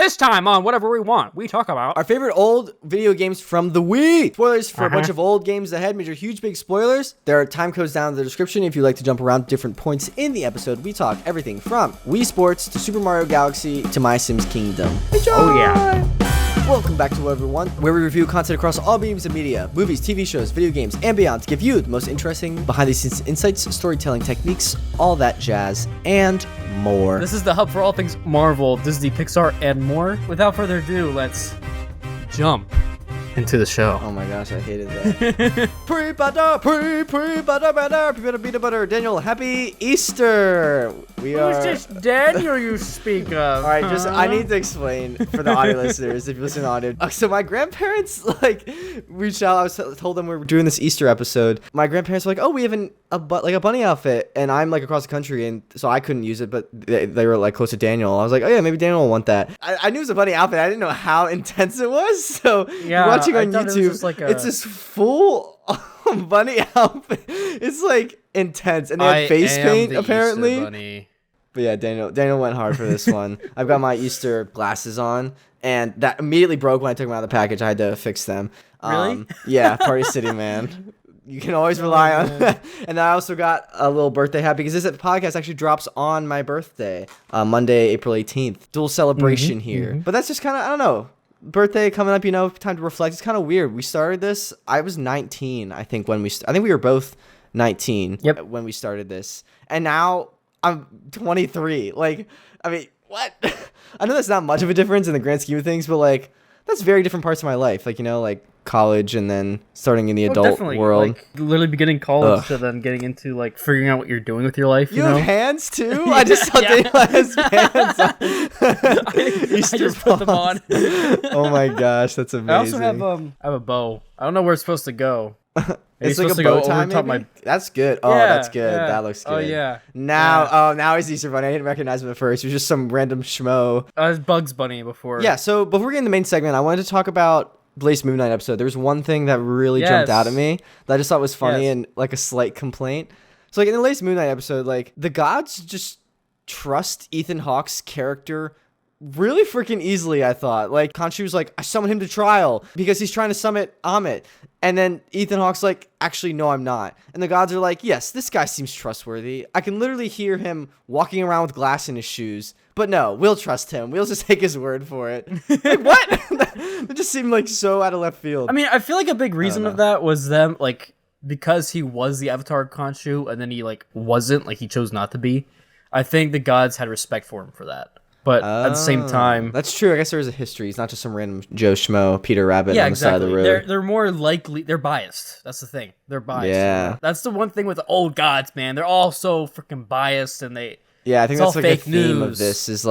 This time on Whatever We Want, we talk about our favorite old video games from the Wii. Spoilers for a bunch of old games ahead. Major huge big spoilers. There are time codes down in the description if you'd like to jump around different points in the episode. We talk everything from Wii Sports to Super Mario Galaxy to MySims Kingdom. Enjoy! Oh yeah. Welcome back to Whatever We Want, where we review content across all mediums of media, movies, TV shows, video games, and beyond to give you the most interesting behind-the-scenes insights, storytelling techniques, all that jazz, and more. This is the hub for all things Marvel, Disney, Pixar, and more. Without further ado, let's jump into the show. Oh my gosh, I hated that. Pre-butter, peanut butter. Daniel, happy Easter. Who's this Daniel you speak of? All right, I need to explain for the audio listeners if you listen to audio. So my grandparents reached out. I was told them we were doing this Easter episode. My grandparents were like, "Oh, we have a bunny outfit," and I'm across the country, and so I couldn't use it. But they were close to Daniel. I was like, "Oh yeah, maybe Daniel will want that." I knew it was a bunny outfit. I didn't know how intense it was. So yeah, watching on YouTube, it's this full bunny outfit. It's intense, and they had face paint apparently. Easter bunny. But yeah, Daniel went hard for this one. I've got my Easter glasses on, and that immediately broke when I took them out of the package. I had to fix them. Really? Yeah, Party City, man. You can always rely on that. And I also got a little birthday hat because this podcast actually drops on my birthday, Monday, April 18th. Dual celebration here. But that's just kind of, I don't know. Birthday coming up, time to reflect. It's kind of weird. We started this. I was 19, I think, I think we were both 19 when we started this. And now I'm 23. What? I know that's not much of a difference in the grand scheme of things, but that's very different parts of my life. College and then starting in the adult world. Literally beginning college to then getting into figuring out what you're doing with your life. You know? Have hands too? I just saw Daniel has pants on. I just put them on. Oh my gosh, that's amazing. I also have a bow. I don't know where it's supposed to go. It's like a bow tie, That's good. Oh, that's good. Yeah. That looks good. Oh, yeah. Now he's Easter Bunny. I didn't recognize him at first. He was just some random schmo. I was Bugs Bunny before. Yeah, so before we get into the main segment, I wanted to talk about the latest Moon Knight episode. There was one thing that really jumped out at me that I just thought was funny and a slight complaint. So in the latest Moon Knight episode, the gods just trust Ethan Hawke's character really freaking easily, I thought. Khonshu was I summoned him to trial because he's trying to summon Amit. And then Ethan Hawke's actually, no, I'm not. And the gods are yes, this guy seems trustworthy. I can literally hear him walking around with glass in his shoes. But no, we'll trust him. We'll just take his word for it. What? That just seemed so out of left field. I mean, I feel a big reason of that was them, because he was the avatar of Khonshu, and then he, wasn't, he chose not to be. I think the gods had respect for him for that. But at the same time... That's true. I guess there is a history. He's not just some random Joe Schmo, Peter Rabbit on the side of the road. They're more likely... They're biased. That's the thing. They're biased. Yeah. That's the one thing with the old gods, man. They're all so freaking biased, and they... Yeah, I think that's a theme of this is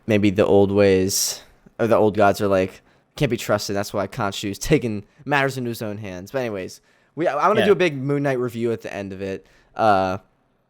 maybe the old ways, or the old gods are can't be trusted. That's why Khonshu's taking matters into his own hands. But anyways, I want to do a big Moon Knight review at the end of it. But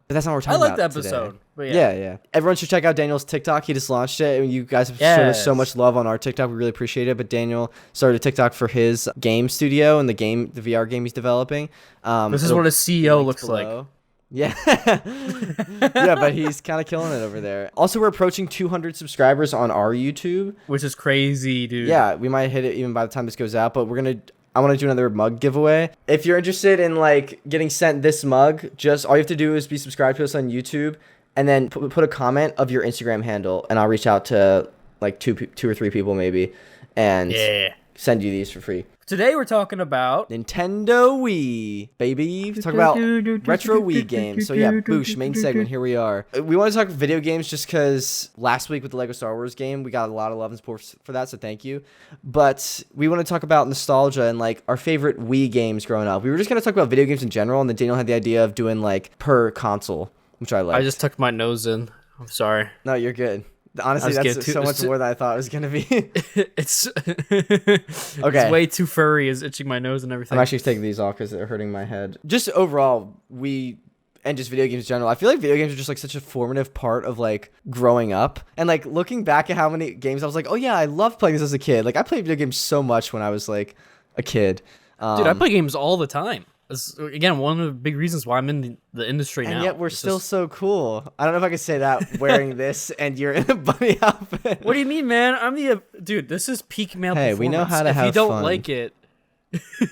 that's not what we're talking about. I like the episode. But yeah. Everyone should check out Daniel's TikTok. He just launched it. And you guys have shown us so much love on our TikTok. We really appreciate it. But Daniel started a TikTok for his game studio and the VR game he's developing. This is what a CEO looks like. Yeah. Yeah, but he's kind of killing it over there. Also, we're approaching 200 subscribers on our YouTube. Which is crazy, dude. Yeah, we might hit it even by the time this goes out, but I want to do another mug giveaway. If you're interested in getting sent this mug, just all you have to do is be subscribed to us on YouTube and then put a comment of your Instagram handle, and I'll reach out to two or three people maybe and send you these for free. Today we're talking about Nintendo Wii, baby. Talk about retro Wii games. So yeah, boosh, main segment, here we are. We want to talk video games just because last week with the Lego Star Wars game, we got a lot of love and support for that, so thank you. But we want to talk about nostalgia and our favorite Wii games growing up. We were just going to talk about video games in general, and then Daniel had the idea of doing per console, which I like. I just tucked my nose in. I'm sorry. No, you're good. Honestly, that's so much more than I thought it was going to be. It's way too furry. It's itching my nose and everything. I'm actually taking these off because they're hurting my head. Just overall, and just video games in general, I feel like video games are just such a formative part of growing up. And looking back at how many games I was oh yeah, I loved playing this as a kid. I played video games so much when I was a kid. Dude, I play games all the time. It's, again, one of the big reasons why I'm in the industry now. And yet we're still so cool. I don't know if I could say that wearing this and you're in a bunny outfit. What do you mean, man? I'm the dude. This is peak male performance. Hey, we know how to have fun. If you don't like it,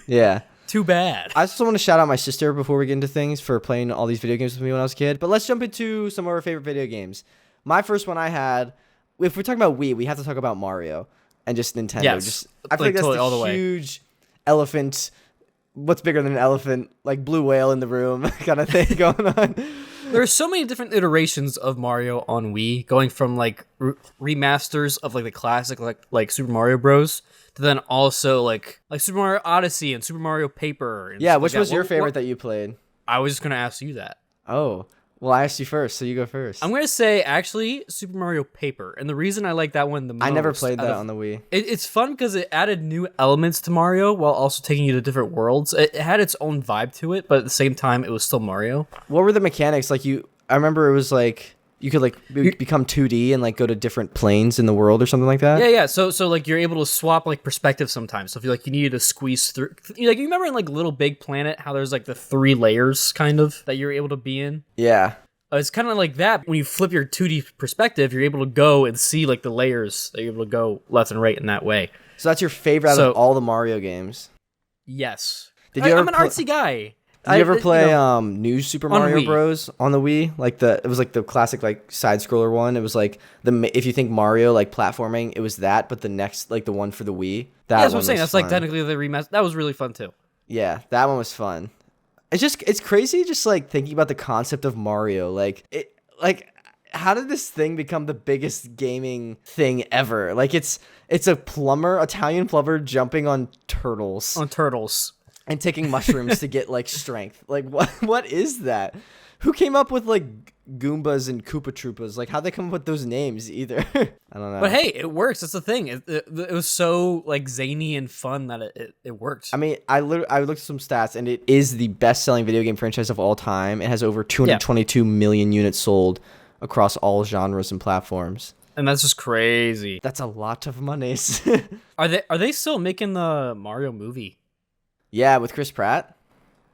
yeah. Too bad. I just want to shout out my sister before we get into things for playing all these video games with me when I was a kid. But let's jump into some of our favorite video games. My first one I had, if we're talking about Wii, we have to talk about Mario and just Nintendo. Yes. I feel like that's totally the huge elephant. What's bigger than an elephant? Like blue whale in the room kind of thing going on. There are so many different iterations of Mario on Wii, going from like remasters of like the classic like Super Mario Bros. To then also like Super Mario Odyssey and Super Mario Paper. And yeah, which was your favorite that you played? I was just gonna ask you that. Oh, well, I asked you first, so you go first. I'm gonna say actually Super Mario Paper, and the reason I like that one the most. I never played that on the Wii. It's fun because it added new elements to Mario while also taking you to different worlds. It had its own vibe to it, but at the same time, it was still Mario. What were the mechanics like? I remember it was like. You could like become 2D and like go to different planes in the world or something like that. Yeah. So like you're able to swap like perspective sometimes. So if you needed to squeeze through, you remember in like Little Big Planet how there's like the 3 layers kind of that you're able to be in. Yeah. It's kind of like that. When you flip your 2D perspective, you're able to go and see like the layers. That you're able to go left and right in that way. So that's your favorite out of all the Mario games. Yes. I'm an artsy guy. Did you ever play New Super Mario Bros. On the Wii? Like it was like the classic like side scroller one. It was like if you think Mario like platforming, it was that, but the next like the one for the Wii. That's what I'm saying. That's fun. Like technically the remaster. That was really fun too. Yeah, that one was fun. It's crazy just like thinking about the concept of Mario. How did this thing become the biggest gaming thing ever? Like it's a Italian plumber jumping on turtles. And taking mushrooms to get like strength. Like what is that? Who came up with like Goombas and Koopa Troopas? Like how'd they come up with those names either? I don't know. But hey, it works. That's the thing. It was so like zany and fun that it worked. I mean, I looked at some stats and it is the best-selling video game franchise of all time. It has over 222 million units sold across all genres and platforms. And that's just crazy. That's a lot of money. Are they still making the Mario movie? Yeah, with Chris Pratt.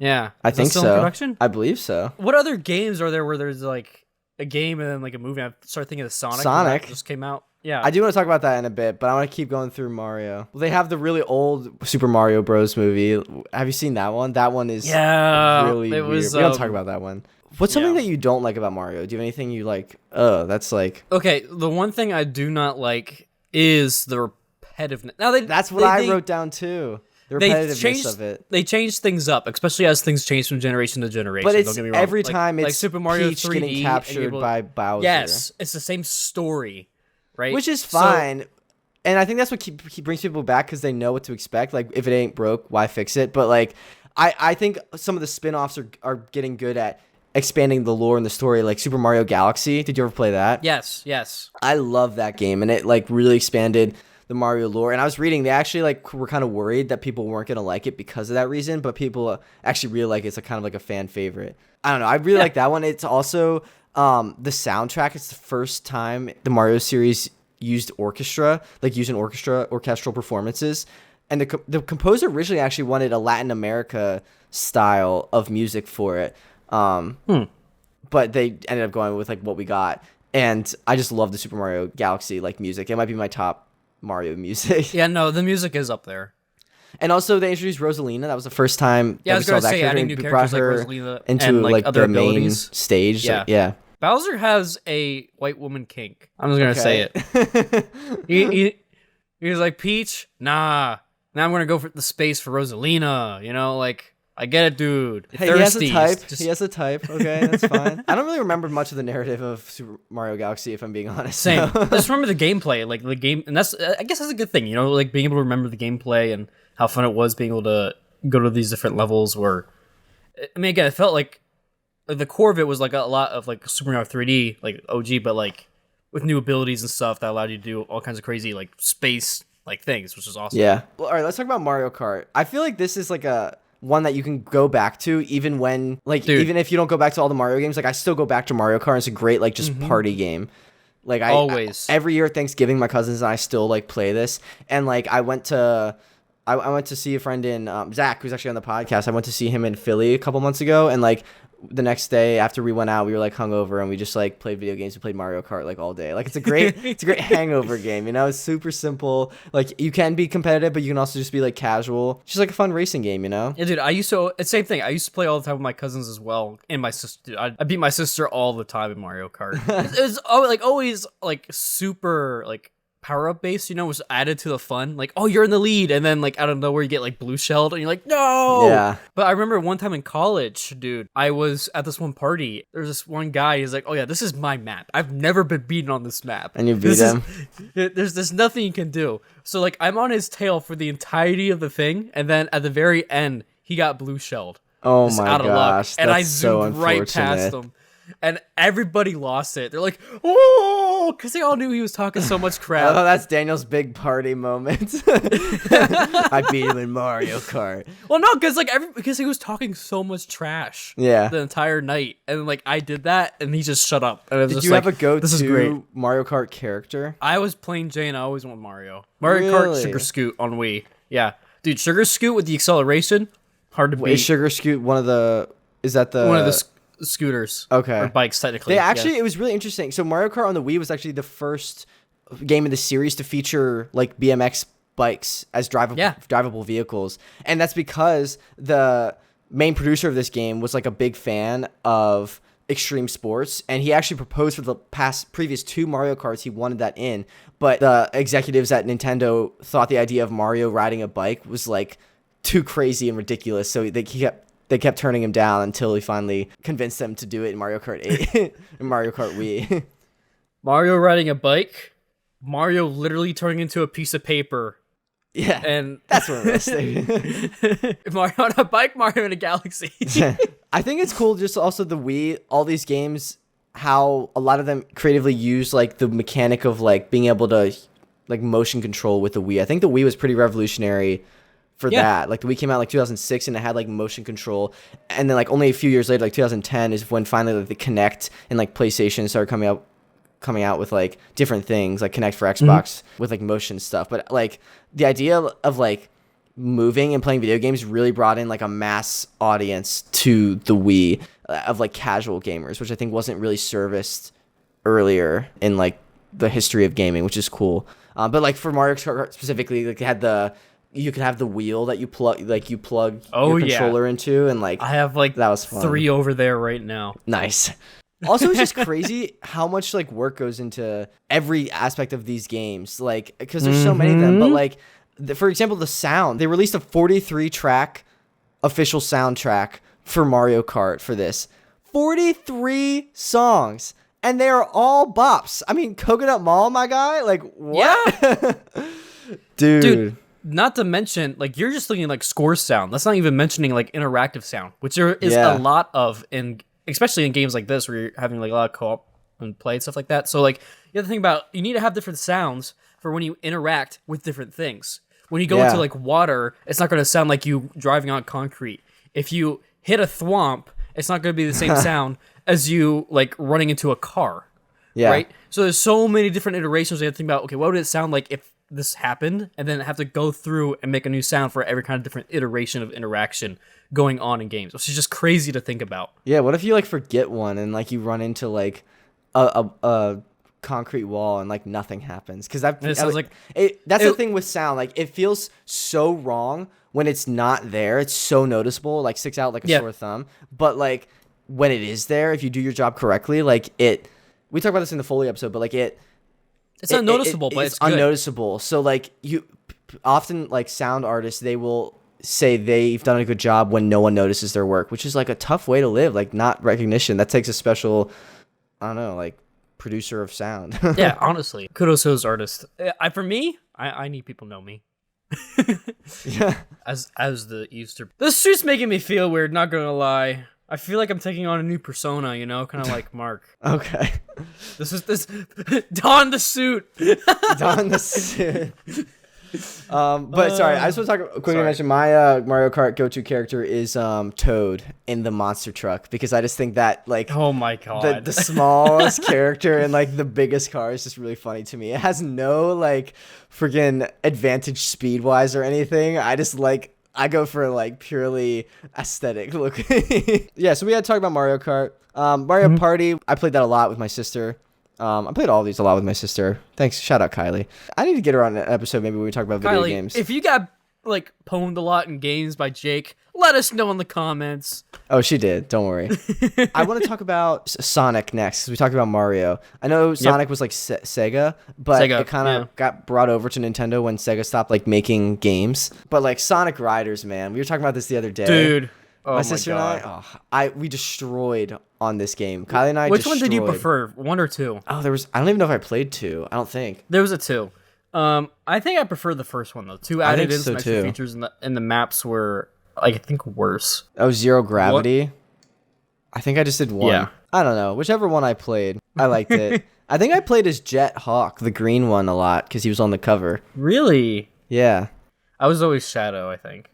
Yeah, I think so. In production? I believe so. What other games are there where there's like a game and then like a movie? I started thinking of Sonic. That just came out. Yeah, I do want to talk about that in a bit, but I want to keep going through Mario. Well, they have the really old Super Mario Bros. Movie. Have you seen that one? That one is really weird. We don't talk about that one. What's something that you don't like about Mario? Do you have anything you like? That's like... Okay, the one thing I do not like is the repetitiveness. Now that's what I wrote down too. The repetitiveness of it. They changed things up, especially as things change from generation to generation. But it's don't get me wrong. Every time it's like Super Mario Peach 3D getting captured by Bowser. Yes, it's the same story, right? Which is fine. And I think that's what brings people back because they know what to expect. Like, if it ain't broke, why fix it? But like, I think some of the spin-offs are getting good at expanding the lore and the story, like Super Mario Galaxy. Did you ever play that? Yes. I love that game, and it like really expanded the Mario lore. And I was reading, they actually like were kind of worried that people weren't gonna like it because of that reason, but people actually really like it. It's a kind of like a fan favorite. I don't know. I really like that one. It's also the soundtrack. It's the first time the Mario series used orchestral performances. And the composer originally actually wanted a Latin America style of music for it. But they ended up going with like what we got. And I just love the Super Mario Galaxy like music. It might be my top Mario music. Yeah, no, the music is up there. And also they introduced Rosalina. That was the first time that we saw that character. Adding new characters like Rosalina into and, like other the main stage. Yeah. Bowser has a white woman kink. I'm just gonna say it. He was like, Peach, nah. Now I'm gonna go for the space for Rosalina. You know, like I get it, dude. Hey, he has a type. He has a type. Okay, that's fine. I don't really remember much of the narrative of Super Mario Galaxy, if I'm being honest. Same. I just remember the gameplay, like the game, and I guess that's a good thing, you know, like being able to remember the gameplay and how fun it was being able to go to these different levels. Where, I mean, again, it felt like the core of it was like a lot of like Super Mario 3D, like OG, but like with new abilities and stuff that allowed you to do all kinds of crazy like space like things, which is awesome. Yeah. Well, all right, let's talk about Mario Kart. I feel like this is like a one that you can go back to even when like even if you don't go back to all the Mario games. Like I still go back to Mario Kart. It's a great like just party game. Like I always every year at Thanksgiving, my cousins and I still like play this. And like I went to I went to see a friend in Zach, who's actually on the podcast. I went to see him in Philly a couple months ago, and like the next day after we went out, we were like hungover and we just like played video games. We played Mario Kart like all day. Like it's a great hangover game. You know, it's super simple. Like you can be competitive, but you can also just be like casual. It's just like a fun racing game. You know? Yeah, dude. It's the same thing. I used to play all the time with my cousins as well, and my sister. Dude, I beat my sister all the time in Mario Kart. It was always like super like power up based, you know, was added to the fun. Like, oh, you're in the lead, and then like out of nowhere you get like blue shelled, and you're like, no. Yeah. But I remember one time in college, dude, I was at this one party. There's this one guy. He's like, oh yeah, this is my map. I've never been beaten on this map. And you beat him. There's nothing you can do. So like I'm on his tail for the entirety of the thing, and then at the very end he got blue shelled. Oh my gosh, that's and I so zoomed right past him. And everybody lost it. They're like, oh, because they all knew he was talking so much crap. Oh, that's Daniel's big party moment. I beat him in Mario Kart. Well, no, because he was talking so much trash. Yeah. The entire night, and like I did that, and he just shut up. And did you have a go-to Mario Kart character? I was playing Jay, and I always went Mario. Mario Kart Sugar Scoot on Wii. Yeah, dude, Sugar Scoot with the acceleration, hard to beat. Is Sugar Scoot one of the scooters, okay, or bikes technically. It was really interesting. So Mario Kart on the Wii was actually the first game in the series to feature like BMX bikes as drivable vehicles, and that's because the main producer of this game was like a big fan of extreme sports, and he actually proposed for the previous 2 Mario Karts. He wanted that in, but the executives at Nintendo thought the idea of Mario riding a bike was like too crazy and ridiculous, so they kept turning him down until he finally convinced them to do it in Mario Kart 8 and Mario Kart Wii. Mario riding a bike, Mario literally turning into a piece of paper. Yeah, and that's realistic. Mario on a bike, Mario in a galaxy. I think it's cool just also the Wii, all these games, how a lot of them creatively use like the mechanic of like being able to like motion control with the Wii. I think the Wii was pretty revolutionary for that. Like the Wii came out like 2006 and it had like motion control, and then like only a few years later, like 2010 is when finally like the Kinect and like PlayStation started coming out with like different things like Kinect for Xbox with like motion stuff. But like the idea of like moving and playing video games really brought in like a mass audience to the Wii of like casual gamers, which I think wasn't really serviced earlier in like the history of gaming, which is cool. But like for Mario Kart specifically, like they had you could have the wheel that you plug your controller into, and like I have like that was fun. 3 over there right now. Nice. Also, it's just crazy how much like work goes into every aspect of these games, like because there's so many of them. But like, for example, the sound. They released a 43-track official soundtrack for Mario Kart for this. 43 songs, and they are all bops. I mean, Coconut Mall, my guy. Like what? Yeah. Dude. Not to mention, like, you're just looking at, like, score sound. That's not even mentioning, like, interactive sound, which there is a lot of, especially in games like this, where you're having, like, a lot of co-op and play and stuff like that. So, like, you have to think about, you need to have different sounds for when you interact with different things. When you go into, like, water, it's not going to sound like you driving on concrete. If you hit a thwomp, it's not going to be the same sound as you, like, running into a car. Yeah. Right? So there's so many different iterations you have to think about, okay, what would it sound like if this happened, and then have to go through and make a new sound for every kind of different iteration of interaction going on in games, which is just crazy to think about. Yeah, what if you like forget one and like you run into like a concrete wall and like nothing happens? Because that's the thing with sound. Like it feels so wrong when it's not there. It's so noticeable, like sticks out like a sore thumb. But like when it is there, if you do your job correctly, like we talked about this in the Foley episode, but like it's unnoticeable, but it's good. Unnoticeable. So like you often like sound artists, they will say they've done a good job when no one notices their work, which is like a tough way to live. Like not recognition. That takes a special, I don't know, like producer of sound. Yeah, honestly, kudos to those artists. For me, I need people to know me. Yeah. As the Easter, this suit's making me feel weird. Not gonna lie. I feel like I'm taking on a new persona, you know, kind of like Mark. Okay. This don the suit. Don the suit. But sorry, I just want to quickly mention my Mario Kart go-to character is Toad in the monster truck, because I just think that like oh my god, the smallest character and like the biggest car is just really funny to me. It has no like freaking advantage speed wise or anything. I go for like purely aesthetic look. Yeah, so we had to talk about Mario Kart. Mario Party, I played that a lot with my sister. I played all these a lot with my sister. Thanks. Shout out Kylie. I need to get her on an episode maybe when we talk about video games. If you got like pwned a lot in games by Jake, let us know in the comments. Oh, she did. Don't worry. I want to talk about Sonic next, because we talked about Mario. I know Sonic was like Sega, but it kind of got brought over to Nintendo when Sega stopped like making games. But like Sonic Riders, man, we were talking about this the other day. Dude. My sister and we destroyed on this game. Kylie and I Which one did you prefer? 1 or 2? Oh, I don't even know if I played 2. I don't think. There was a 2. I think I prefer the first one though. 2 added in some extra features and the maps were I think worse. Oh, Zero Gravity. What? I think I just did 1. Yeah. I don't know. Whichever one I played, I liked it. I think I played as Jet Hawk, the green one, a lot because he was on the cover. Really? Yeah. I was always Shadow, I think.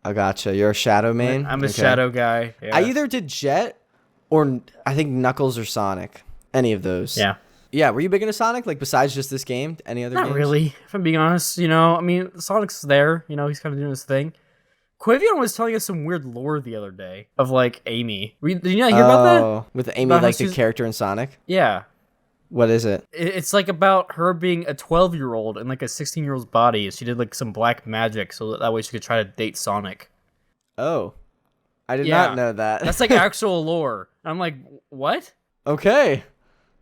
I gotcha. You're a Shadow main? I'm a Shadow guy. Yeah. I either did Jet or I think Knuckles or Sonic. Any of those. Yeah. Yeah, were you big into Sonic? Like, besides just this game? Any other games? Not really, if I'm being honest. You know, I mean, Sonic's there. You know, he's kind of doing his thing. Quivion was telling us some weird lore the other day of, like, Amy. Did you not hear about that? With Amy, about like the character in Sonic? Yeah. What is it? It's, like, about her being a 12-year-old in, like, a 16-year-old's body. She did, like, some black magic so that way she could try to date Sonic. Oh. I did not know that. That's, like, actual lore. I'm like, what? Okay.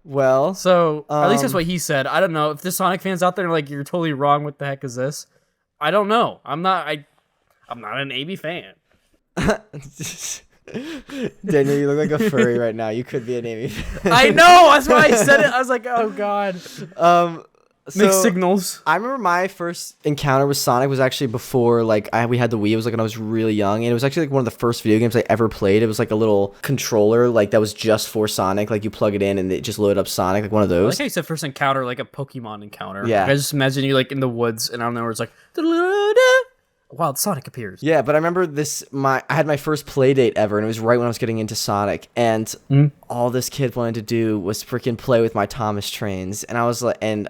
Well. So, at least that's what he said. I don't know. If there's Sonic fans out there like, you're totally wrong, what the heck is this? I don't know. I'm not an AB fan. Daniel, you look like a furry right now. You could be an AB fan. I know. That's why I said it. I was like, oh, God. Mixed signals. I remember my first encounter with Sonic was actually before we had the Wii. It was like when I was really young, and it was actually like one of the first video games I ever played. It was like a little controller that was just for Sonic. Like you plug it in and it just loaded up Sonic, like one of those. I like how you said first encounter, like a Pokemon encounter. Yeah. Like, I just imagine you like in the woods, and I don't know where it's like wild Sonic appears. Yeah, but I remember I had my first play date ever, and it was right when I was getting into Sonic, and all this kid wanted to do was freaking play with my Thomas trains, and I was like, and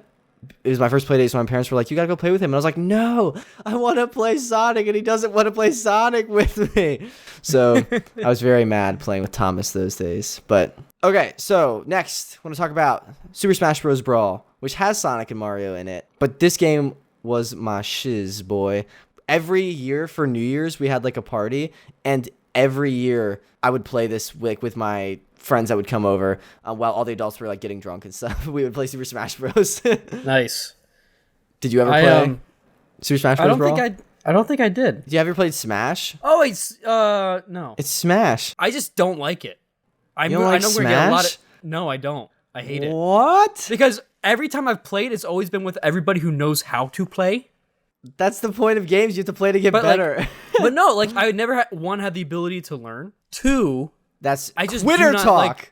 it was my first play date, so my parents were like, you gotta go play with him. And I was like, no, I want to play Sonic, and he doesn't want to play Sonic with me. So I was very mad playing with Thomas those days. But okay, so next, I want to talk about Super Smash Bros. Brawl, which has Sonic and Mario in it. But this game was my shiz, boy. Every year for New Year's, we had like a party, and every year I would play this with my friends that would come over while all the adults were like getting drunk and stuff. We would play Super Smash Bros. Nice. Did you ever play Super Smash Bros. I don't think I did. Did you ever played Smash? Oh, it's no. It's Smash. I just don't like it. You don't like Smash? No, I don't. I hate it. What? Because every time I've played, it's always been with everybody who knows how to play. That's the point of games. You have to play to get better. But no, like I never had the ability to learn. 2, that's I just Twitter talk.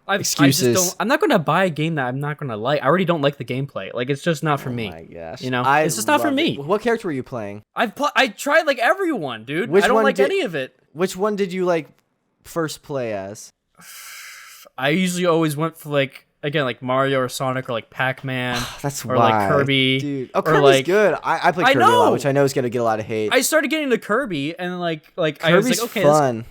Excuses. I'm not going to buy a game that I'm not going to like. I already don't like the gameplay. Like it's just not for me. Oh my gosh. You know, it's just not for me. What character were you playing? I tried like everyone, dude. I don't like any of it. Which one did you like first play as? I usually always went for like Mario or Sonic or like Pac-Man. That's or like Kirby. Dude. Oh, Kirby's good. I play Kirby a lot, which I know is gonna get a lot of hate. I started getting into Kirby, and like Kirby's I was like, okay, fun.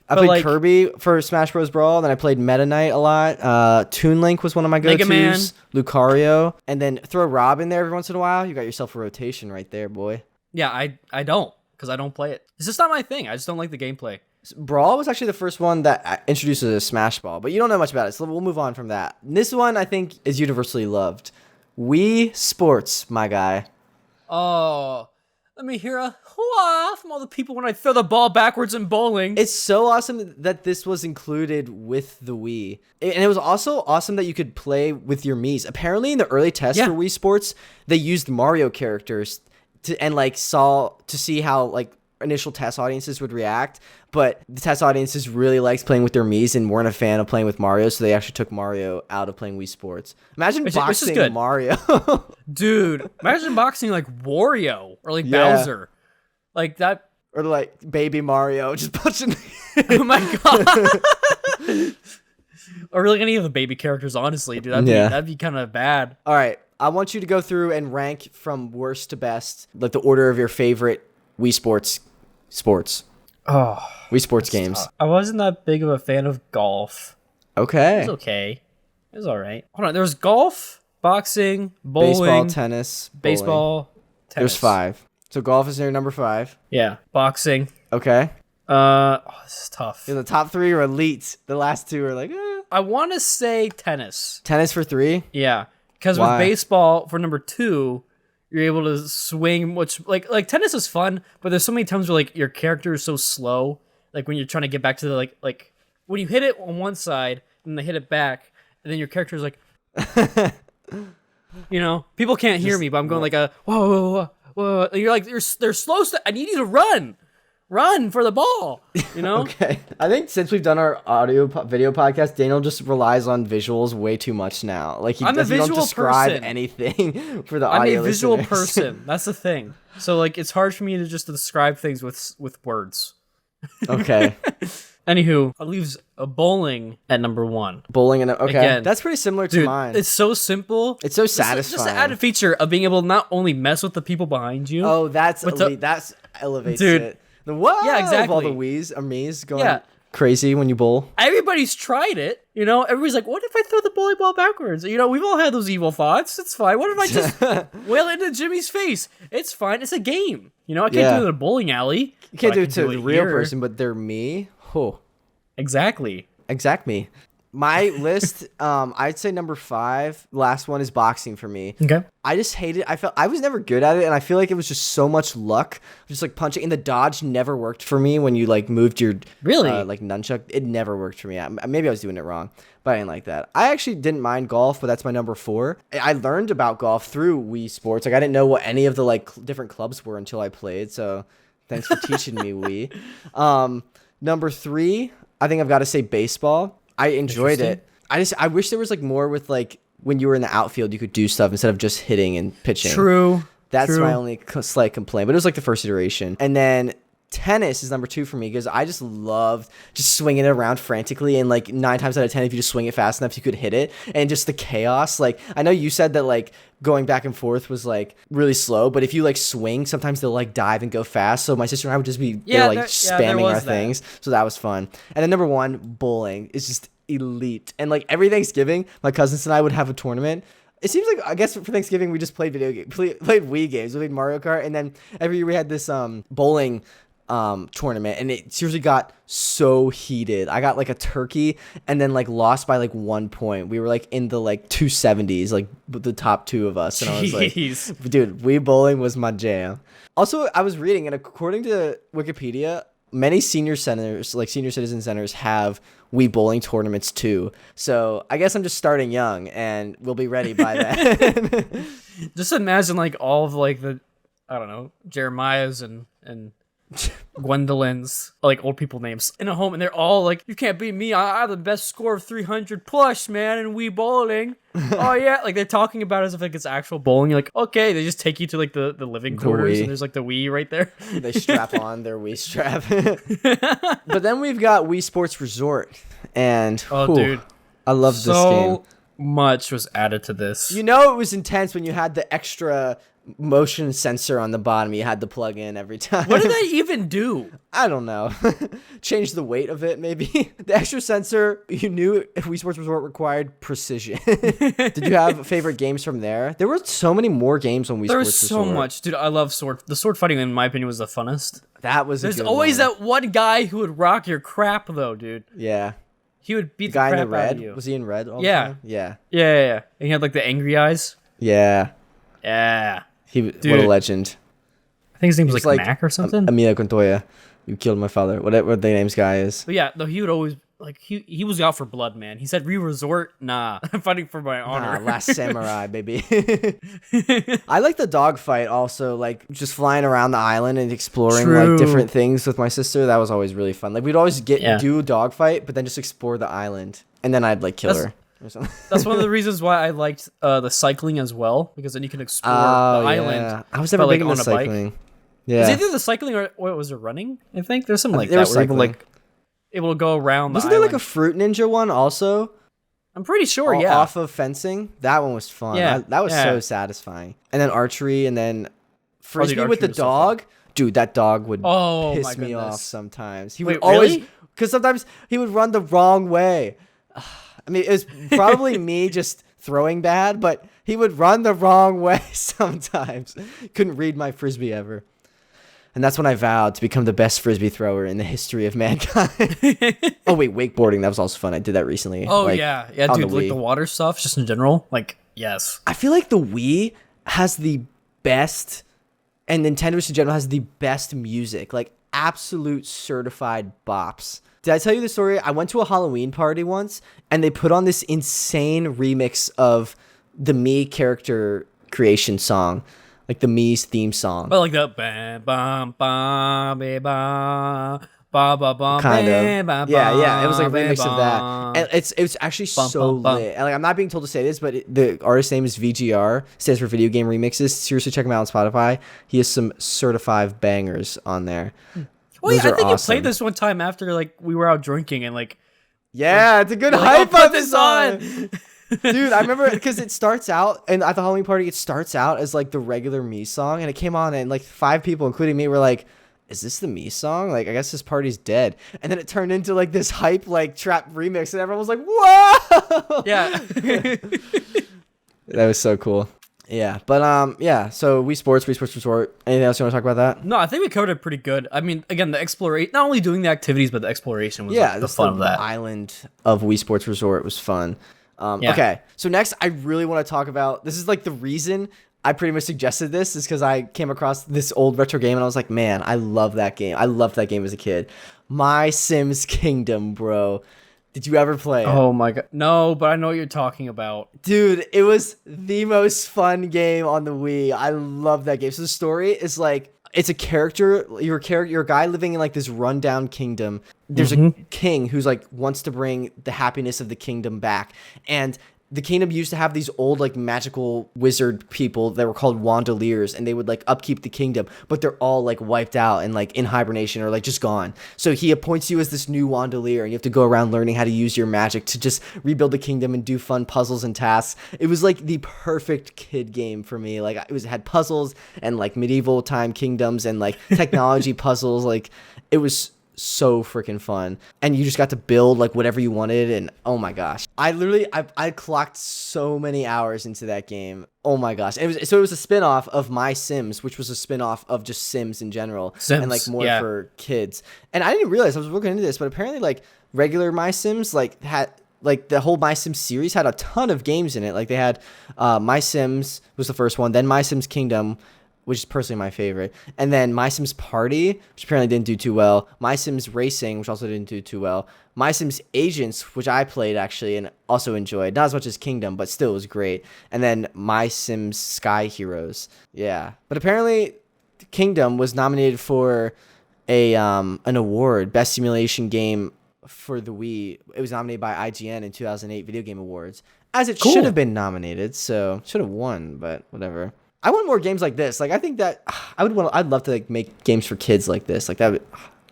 I played Kirby for Smash Bros. Brawl, then I played Meta Knight a lot. Toon Link was one of my go-tos. Mega Man. Lucario. And then throw Rob in there every once in a while. You got yourself a rotation right there, boy. Yeah, I don't, because I don't play it. It's just not my thing. I just don't like the gameplay. Brawl was actually the first one that introduces a Smash Ball, but you don't know much about it, so we'll move on from that. This one, I think, is universally loved. Wii Sports, my guy. Oh, let me hear a hooah from all the people when I throw the ball backwards in bowling. It's so awesome that this was included with the Wii. And it was also awesome that you could play with your Miis. Apparently, in the early tests for Wii Sports, they used Mario characters to see how, like, initial test audiences would react, but the test audiences really liked playing with their Miis and weren't a fan of playing with Mario, so they actually took Mario out of playing Wii Sports. Imagine boxing Mario. Dude, imagine boxing like Wario or like Bowser. Like that. Or like baby Mario just punching. Oh my god. Or really any of the baby characters, honestly, dude. That'd be kind of bad. All right. I want you to go through and rank from worst to best, like the order of your favorite Wii Sports. Oh, Wii Sports games. Tough. I wasn't that big of a fan of golf. Okay. It was okay. It was all right. Hold on. There was golf, boxing, bowling, baseball, tennis, baseball, tennis. There's 5. So golf is your number 5. Yeah. Boxing. Okay. This is tough. The top 3 are elite. The last 2 are like, I want to say tennis. Tennis for 3? Yeah. Because with baseball, for number 2, you're able to swing, which, like tennis is fun, but there's so many times where, like, your character is so slow. Like, when you're trying to get back to the, like when you hit it on one side, and they hit it back, and then your character is like, you know, people can't hear me, but I'm going like a, whoa. And you're like, they're slow. I need you to run for the ball, you know? Okay. I think since we've done our video podcast, Daniel just relies on visuals way too much now. Like he don't describe anything for the audio. I'm a visual listeners. person. That's the thing. So like it's hard for me to just describe things with words. Okay. Anywho, it leaves a bowling at number 1. Bowling and okay. Again, that's pretty similar to mine. It's so simple. It's so satisfying. Just the added feature of being able to not only mess with the people behind you. Oh, that's elite. That's elevates it. The what? Yeah, exactly. All the Mii's going crazy when you bowl. Everybody's tried it. You know, everybody's like, what if I throw the bowling ball backwards? You know, we've all had those evil thoughts. It's fine. What if I just wail it into Jimmy's face? It's fine. It's a game. You know, I can't do it in a bowling alley. You can't do it to a real person, but they're me. Oh. Exactly. Me. My list, I'd say number 5. Last one is boxing for me. Okay. I just hate it. I was never good at it, and I feel like it was just so much luck. Just like punching, and the dodge never worked for me when you like moved your like nunchuck. It never worked for me. Maybe I was doing it wrong, but I didn't like that. I actually didn't mind golf, but that's my number 4. I learned about golf through Wii Sports. Like I didn't know what any of the like different clubs were until I played. So thanks for teaching me, Wii. Number 3, I think I've got to say baseball. I enjoyed it. I wish there was like more with like when you were in the outfield, you could do stuff instead of just hitting and pitching. True. That's my only slight complaint, but it was like the first iteration. And then tennis is number 2 for me because I just loved just swinging it around frantically, and like 9 times out of 10, if you just swing it fast enough, you could hit it. And just the chaos. Like I know you said that like going back and forth was like really slow, but if you like swing, sometimes they'll like dive and go fast. So my sister and I would just be spamming our things. So that was fun. And then number 1, bowling is just elite. And like every Thanksgiving, my cousins and I would have a tournament. It seems like, I guess for Thanksgiving, we just played played Wii games. We played Mario Kart, and then every year we had this bowling tournament, and it seriously got so heated. I got like a turkey and then like lost by like 1 point. We were like in the like 270s, like the top 2 of us. And I was like, dude, Wii bowling was my jam. Also, I was reading, and according to Wikipedia, many senior centers, like senior citizen centers, have Wii bowling tournaments too. So I guess I'm just starting young, and we'll be ready by then. Just imagine like all of like the, I don't know, Jeremiah's and Gwendolyn's, like old people names in a home, and they're all like, you can't beat me. I have the best score of 300 plus, man, in Wii bowling. Oh yeah, like they're talking about it as if like it's actual bowling. You're like, okay, they just take you to like the living quarters, and there's like the Wii right there. They strap on their Wii strap. But then we've got Wii Sports Resort, and dude, I love this game. So much was added to this. You know, it was intense when you had the extra motion sensor on the bottom you had to plug in every time. What did that even do? I don't know. Change the weight of it, maybe. The extra sensor, you knew Wii Sports Resort required precision. Did you have favorite games from there? There were so many more games on Wii Sports Resort. There was so much. Dude, I love the sword fighting, in my opinion, was the funnest. That was There's always that one guy who would rock your crap, though, dude. Yeah. He would beat the guy crap in the red. out of you. Was he in red all the time? Yeah. Yeah. And he had like the angry eyes. Yeah. Yeah. What a legend. I think his name was like Mac or something. Amiya Contoya. You killed my father. Whatever the name's guy is. But yeah, though he would always like he was out for blood, man. He said, "Resort, nah, I'm fighting for my honor." Last samurai, baby. I like the dogfight also, like just flying around the island and exploring like different things with my sister. That was always really fun. Like we'd always do a dogfight, but then just explore the island, and then I'd like kill her. That's one of the reasons why I liked the cycling as well, because then you can explore the island. I was never big into cycling. Yeah, it's either the cycling or was it running? I think there's something like that where you're able to go around. Wasn't there like a Fruit Ninja one also? I'm pretty sure. Off of fencing. That one was fun. Yeah, that was so satisfying. And then archery, and then frisbee with the dog. So dude, that dog would piss me off sometimes. He would always, because sometimes he would run the wrong way. I mean, it was probably me just throwing bad, but he would run the wrong way sometimes. Couldn't read my frisbee ever. And that's when I vowed to become the best frisbee thrower in the history of mankind. Oh, wait, wakeboarding. That was also fun. I did that recently. Oh, yeah. Yeah, dude, like the water stuff, just in general. Like, yes. I feel like the Wii has the best, and Nintendo in general has the best music. Like, absolute certified bops. Did I tell you the story? I went to a Halloween party once, and they put on this insane remix of the Mii character creation song, like the Mii's theme song. But like the ba ba ba ba ba ba ba ba. Kind of. Yeah. It was like a remix of that, and it's actually so lit. And like I'm not being told to say this, but the artist's name is VGR, stands for Video Game Remixes. Seriously, check him out on Spotify. He has some certified bangers on there. Well, yeah, I think you played this one time after like we were out drinking and like. Yeah, it's a good hype on this song. Dude, I remember because it starts out, and at the Halloween party, it starts out as like the regular Mii song, and it came on, and like 5 people, including me, were like, "Is this the Mii song? Like, I guess this party's dead." And then it turned into like this hype, like trap remix, and everyone was like, "Whoa!" Yeah, that was so cool. Yeah, but yeah. So Wii Sports Resort. Anything else you want to talk about that? No, I think we covered it pretty good. I mean, again, the exploration, not only doing the activities, but the exploration was like, the fun of that. Island of Wii Sports Resort was fun. Okay, so next I really want to talk about, this is like the reason I pretty much suggested this is because I came across this old retro game and I was like, man, I love that game. I loved that game as a kid. MySims Kingdom, bro. Did you ever play it? Oh my god. No, but I know what you're talking about. Dude, it was the most fun game on the Wii. I love that game. So the story is like, it's a character, you're a guy living in like this rundown kingdom. There's a king who's like wants to bring the happiness of the kingdom back. And the kingdom used to have these old like magical wizard people that were called wandaliers, and they would like upkeep the kingdom, but they're all like wiped out and like in hibernation or like just gone. So he appoints you as this new wandalier, and you have to go around learning how to use your magic to just rebuild the kingdom and do fun puzzles and tasks. It was like the perfect kid game for me. Like it had puzzles and like medieval time kingdoms and like technology puzzles. Like it was so freaking fun, and you just got to build like whatever you wanted. And oh my gosh, I clocked so many hours into that game. Oh my gosh. It was a spin-off of MySims, which was a spin-off of just Sims in general, and like more for kids. And I didn't realize, I was looking into this, but apparently like regular MySims like had like the whole MySims series had a ton of games in it. Like they had MySims was the first one, then MySims Kingdom, which is personally my favorite, and then MySims Party, which apparently didn't do too well, MySims Racing, which also didn't do too well, MySims Agents, which I played actually and also enjoyed, not as much as Kingdom, but still was great, and then MySims Sky Heroes. Yeah, but apparently Kingdom was nominated for an award, Best Simulation Game for the Wii. It was nominated by IGN in 2008 Video Game Awards, as it should have been nominated, so should have won, but whatever. I want more games like this. Like I think that I'd love to like make games for kids like this. Like that.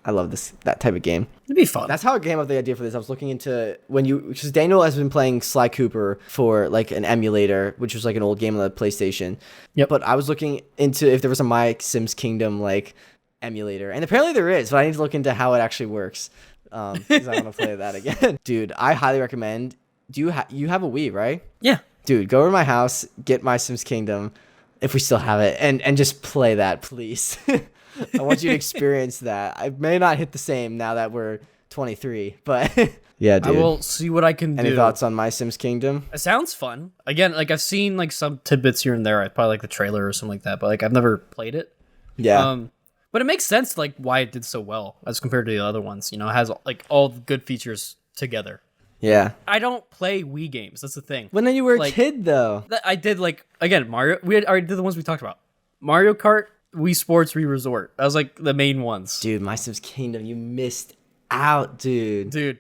I love that type of game. It'd be fun. That's how I came up with the idea for this. I was looking into because Daniel has been playing Sly Cooper for like an emulator, which was like an old game on the PlayStation. Yep. But I was looking into if there was a MySims Kingdom like emulator, and apparently there is. But I need to look into how it actually works because I want to play that again. Dude, I highly recommend. You have a Wii, right? Yeah. Dude, go over to my house, get MySims Kingdom. If we still have it, and just play that, please. I want you to experience that. I may not hit the same now that we're 23, but yeah, dude. I will see what I can do. Any thoughts on MySims Kingdom? It sounds fun. Again, like I've seen like some tidbits here and there. I probably like the trailer or something like that, but like I've never played it. Yeah. But it makes sense like why it did so well as compared to the other ones. You know, it has like all the good features together. Yeah. I don't play Wii games. That's the thing. When you were like, a kid, though. I did, like, again, Mario. We already did the ones we talked about. Mario Kart, Wii Sports Resort. That was, like, the main ones. Dude, MySims Kingdom, you missed out, dude. Dude,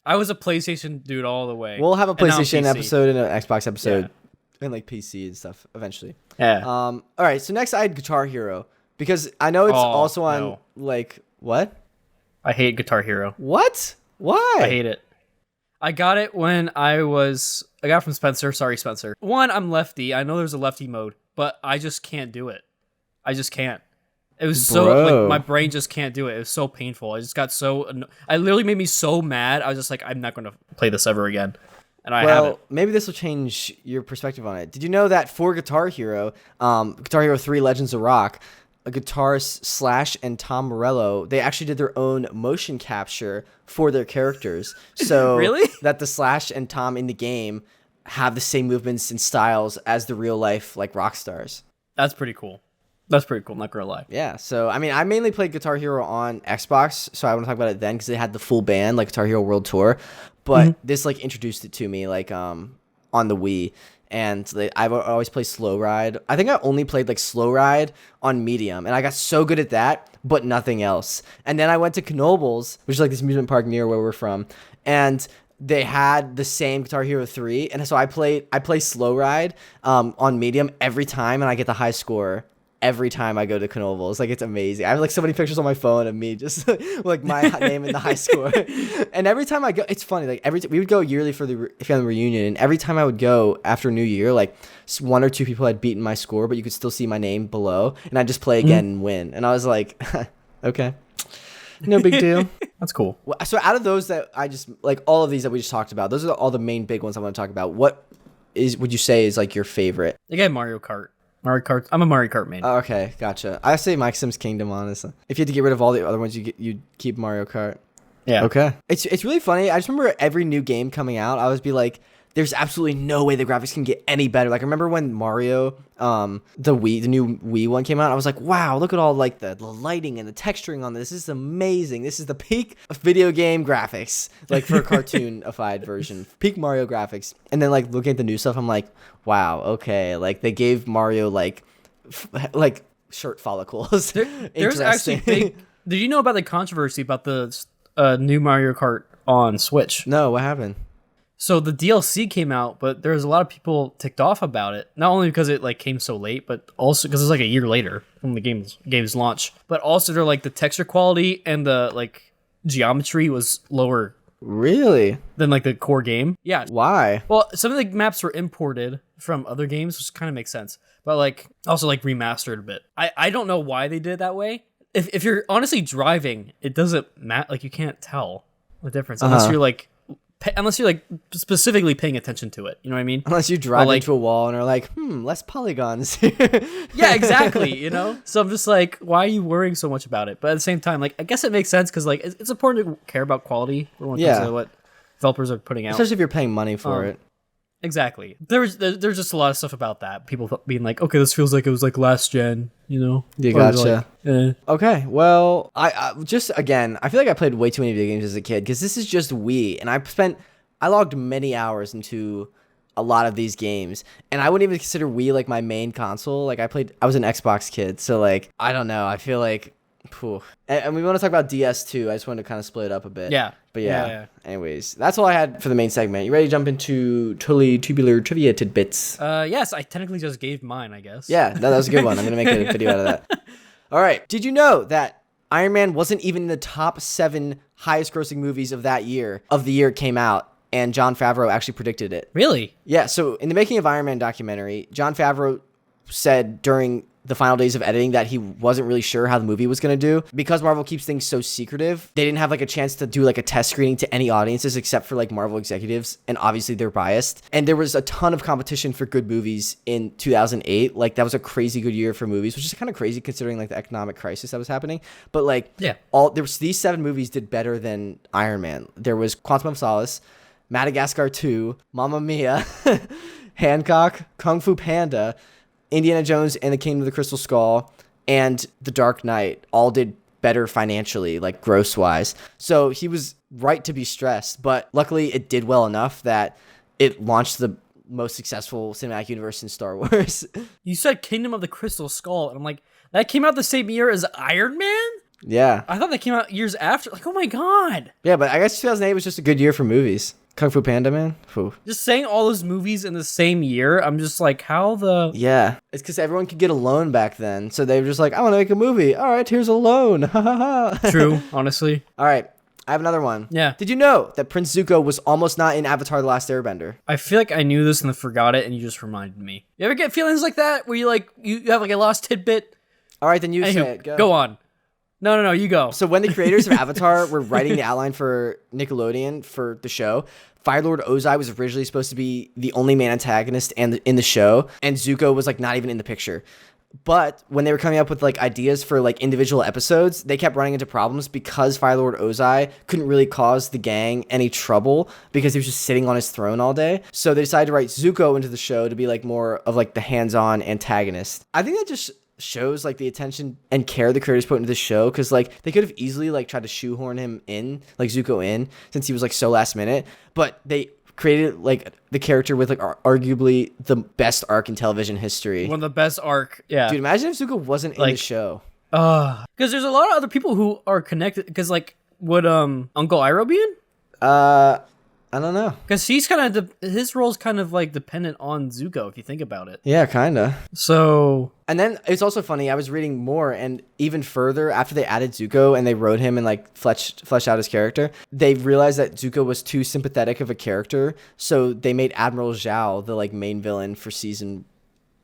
I was a PlayStation dude all the way. We'll have a PlayStation episode and an Xbox episode. And, like, PC and stuff eventually. Yeah. All right, so next I had Guitar Hero. Because I know it's also on, like, what? I hate Guitar Hero. What? Why? I hate it. I got it when I got it from Spencer. Sorry, Spencer. One, I'm lefty. I know there's a lefty mode, but I just can't do it. I just can't. It was like, my brain just can't do it. It was so painful. I just got I literally made me so mad. I was just like, I'm not going to play this ever again. And I haven't. Maybe this will change your perspective on it. Did you know that for Guitar Hero, Guitar Hero 3 Legends of Rock, a guitarist Slash and Tom Morello, they actually did their own motion capture for their characters. So really? That the Slash and Tom in the game have the same movements and styles as the real life, like, rock stars. That's pretty cool. That's pretty cool, not gonna lie. Yeah, so, I mean, I mainly played Guitar Hero on Xbox, so I want to talk about it then, because they had the full band, like Guitar Hero World Tour, but this, like, introduced it to me, like, on the Wii. And I've always played Slow Ride. I think I only played, like, Slow Ride on medium, and I got so good at that, but nothing else. And then I went to Knoebels, which is like this amusement park near where we're from, and they had the same Guitar Hero 3, and so I play Slow Ride on medium every time, and I get the high score every time I go to Knoebels. Like, it's amazing. I have, like, so many pictures on my phone of me just like my name in the high score. And every time I go, it's funny. Like, we would go yearly for the family reunion, and every time I would go after New Year, like, one or two people had beaten my score, but you could still see my name below, and I'd just play again and win. And I was like, okay, no big deal. That's cool. So out of those that I just, like, all of these that we just talked about, those are all the main big ones I want to talk about. What would you say is, like, your favorite? Again, Mario Kart. Mario Kart. I'm a Mario Kart main. Okay, gotcha. I say MySims Kingdom, honestly. If you had to get rid of all the other ones, you'd keep Mario Kart. Yeah. Okay. It's really funny. I just remember every new game coming out, I would be like, there's absolutely no way the graphics can get any better. Like, I remember when Mario, the new Wii one came out, I was like, wow, look at all, like, the lighting and the texturing on this. This is amazing. This is the peak of video game graphics, like, for a cartoonified version. Peak Mario graphics. And then, like, looking at the new stuff, I'm like, wow, okay. Like, they gave Mario, like shirt follicles. There's actually did you know about the controversy about the new Mario Kart on Switch? No, what happened? So the DLC came out, but there was a lot of people ticked off about it. Not only because it, like, came so late, but also because it was, like, a year later from the game's launch. But also, they're, like, the texture quality and the, like, geometry was lower. Really? Than, like, the core game. Yeah. Why? Well, some of the maps were imported from other games, which kind of makes sense. But, like, also, like, remastered a bit. I don't know why they did it that way. If you're honestly driving, it doesn't matter. Like, you can't tell the difference unless you're, like, specifically paying attention to it. You know what I mean? Unless you drive into a wall and are like, less polygons. Yeah, exactly. You know? So I'm just like, why are you worrying so much about it? But at the same time, like, I guess it makes sense because, like, it's important to care about quality when it comes to what developers are putting out. Especially if you're paying money for it. Exactly. There's just a lot of stuff about that. People being like, okay, this feels like it was, like, last gen, you know? You gotcha. Like, Okay, well, I just, again, I feel like I played way too many video games as a kid because this is just Wii, and I logged many hours into a lot of these games, and I wouldn't even consider Wii, like, my main console. Like, I was an Xbox kid, so, like, I don't know. I feel like, and we want to talk about DS too. I just wanted to kind of split it up a bit. Yeah. But yeah. Anyways, that's all I had for the main segment. You ready to jump into totally tubular trivia tidbits? Yes, I technically just gave mine, I guess. Yeah, no, that was a good one. I'm gonna make a video out of that. All right. Did you know that Iron Man wasn't even in the top 7 highest grossing movies of the year it came out? And Jon Favreau actually predicted it. Really? Yeah. So in the Making of Iron Man documentary, Jon Favreau said during the final days of editing that he wasn't really sure how the movie was going to do because Marvel keeps things so secretive. They didn't have, like, a chance to do, like, a test screening to any audiences except for, like, Marvel executives, and obviously they're biased. And there was a ton of competition for good movies in 2008. Like, that was a crazy good year for movies, which is kind of crazy considering, like, the economic crisis that was happening. But, like, these 7 movies did better than Iron Man. There was Quantum of Solace, Madagascar 2, Mamma Mia, Hancock, Kung Fu Panda, Indiana Jones and the Kingdom of the Crystal Skull, and The Dark Knight all did better financially, like gross wise. So he was right to be stressed, but luckily it did well enough that it launched the most successful cinematic universe in Star Wars. You said Kingdom of the Crystal Skull, and I'm like, that came out the same year as Iron Man? Yeah. I thought that came out years after. Like, oh my god. Yeah, but I guess 2008 was just a good year for movies. Kung Fu Panda, man. Whew. Just saying all those movies in the same year, I'm just like, how the... Yeah. It's because everyone could get a loan back then. So they were just like, I want to make a movie. All right, here's a loan. True, honestly. All right. I have another one. Yeah. Did you know that Prince Zuko was almost not in Avatar The Last Airbender? I feel like I knew this and then forgot it, and you just reminded me. You ever get feelings like that, where you have like a lost tidbit? All right, then you Anywho, say it. Go on. No, you go. So when the creators of Avatar were writing the outline for Nickelodeon for the show, Fire Lord Ozai was originally supposed to be the only main antagonist in the show, and Zuko was like not even in the picture. But when they were coming up with like ideas for like individual episodes, they kept running into problems because Fire Lord Ozai couldn't really cause the gang any trouble because he was just sitting on his throne all day. So they decided to write Zuko into the show to be like more of like the hands-on antagonist. I think that just shows like the attention and care the creators put into the show, because like they could have easily like tried to shoehorn him in, like Zuko in, since he was like so last minute, but they created like the character with like arguably the best arc in television history. One of the best arc. Yeah. Dude, imagine if Zuko wasn't in the show. Because there's a lot of other people who are connected. Because like, would Uncle Iroh be in? I don't know. Because he's kind of his role's kind of like dependent on Zuko, if you think about it. Yeah, kind of. So, and then it's also funny. I was reading more, and even further after they added Zuko and they wrote him and like fleshed out his character, they realized that Zuko was too sympathetic of a character, so they made Admiral Zhao the like main villain for season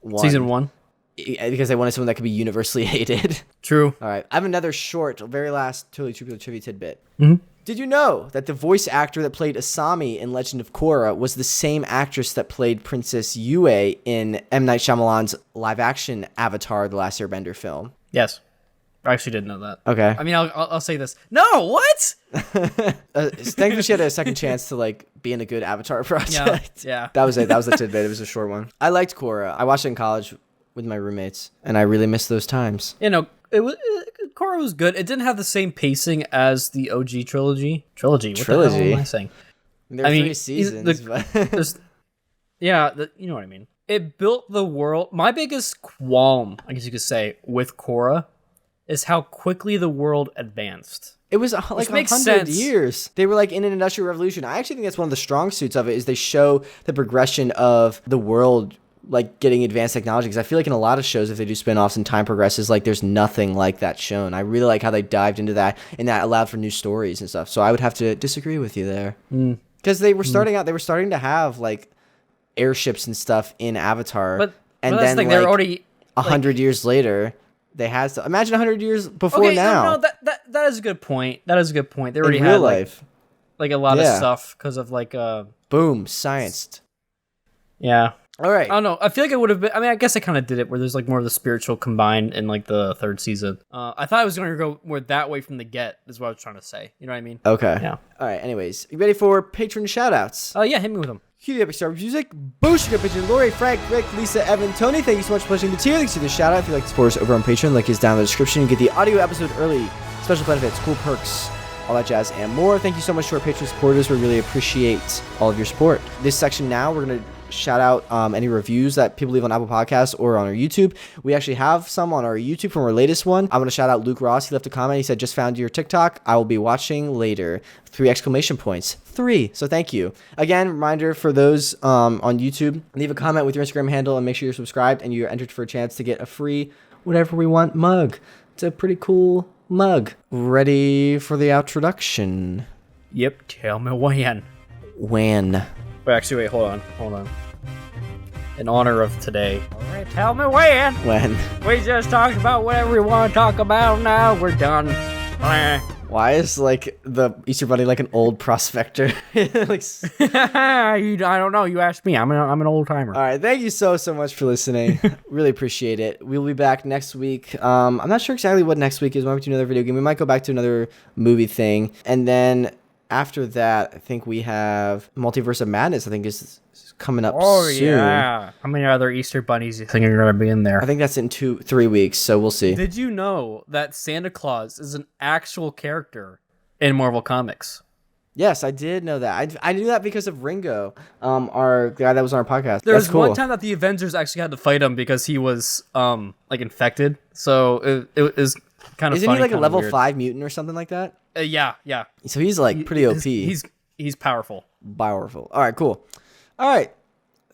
1. Season 1. Because they wanted someone that could be universally hated. True. All right, I have another short, very last totally trivia tidbit. Mm-hmm. Did you know that the voice actor that played Asami in Legend of Korra was the same actress that played Princess Yue in M. Night Shyamalan's live-action Avatar: The Last Airbender film? Yes. I actually didn't know that. Okay. I mean, I'll say this. No, what? Thankfully, she had a second chance to like be in a good Avatar project. Yeah. That was it. That was the tidbit. It was a short one. I liked Korra. I watched it in college with my roommates, and I really miss those times. You know, Korra was good. It didn't have the same pacing as the OG trilogy. What the hell am I saying? There are 3 seasons. You know what I mean. It built the world. My biggest qualm, I guess you could say, with Korra is how quickly the world advanced. It was like 100 years. They were like in an industrial revolution. I actually think that's one of the strong suits of it, is they show the progression of the world like getting advanced technology, because I feel like in a lot of shows, if they do spin-offs and time progresses, like there's nothing like that shown. I really like how they dived into that, and that allowed for new stories and stuff. So I would have to disagree with you there, because they were starting to have like airships and stuff in Avatar, but then like, they're already 100 years later they had to imagine 100 years before now. No, that is a good point. They already in had real life like a lot of stuff because of like boom, scienced. Yeah. All right. I don't know. I feel like it would have been. I mean, I guess I kind of did it where there's like more of the spiritual combined in like the 3rd season. I thought I was going to go more that way from the get, is what I was trying to say. You know what I mean? Okay. Yeah. All right. Anyways, you ready for patron shout-outs? Yeah, hit me with them. Cue the epic Star Wars music. Boost your patron Lori, Frank, Rick, Lisa, Evan, Tony. Thank you so much for pushing the tier. Thanks to the shout-out. If you'd like to support us over on Patreon, link is down in the description. You get the audio episode early, special benefits, cool perks, all that jazz, and more. Thank you so much to our patron supporters. We really appreciate all of your support. This section now, we're going to shout out any reviews that people leave on Apple Podcasts or on our YouTube. We actually have some on our YouTube from our latest one. I'm going to shout out Luke Ross. He left a comment. He said, just found your TikTok. I will be watching later. 3 exclamation points. 3. So thank you. Again, reminder for those on YouTube, leave a comment with your Instagram handle and make sure you're subscribed, and you're entered for a chance to get a free whatever we want mug. It's a pretty cool mug. Ready for the introduction? Yep. Tell me when. When? Wait, hold on. In honor of today. All right, tell me when. When? We just talked about whatever we want to talk about. Now we're done. Why is like the Easter Bunny like an old prospector? Like, I don't know. You asked me. I'm an old timer. All right. Thank you so much for listening. Really appreciate it. We'll be back next week. I'm not sure exactly what next week is. We might do another video game. We might go back to another movie thing, and then after that, I think we have Multiverse of Madness. I think is coming up soon. Yeah. How many other Easter bunnies do you think are going to be in there? I think that's in 2-3 weeks, so we'll see. Did you know that Santa Claus is an actual character in Marvel Comics? Yes, I did know that. I knew that because of Ringo, our guy that was on our podcast. There was cool. one time that the Avengers actually had to fight him because he was like infected. So it is kind of Isn't funny, he like a level weird. 5 mutant or something like that? Yeah. So he's like pretty OP. He's powerful. Powerful. All right, cool. All right.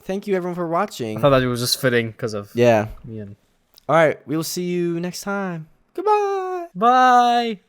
Thank you everyone for watching. I thought that it was just fitting because of me and... All right, we will see you next time. Goodbye. Bye.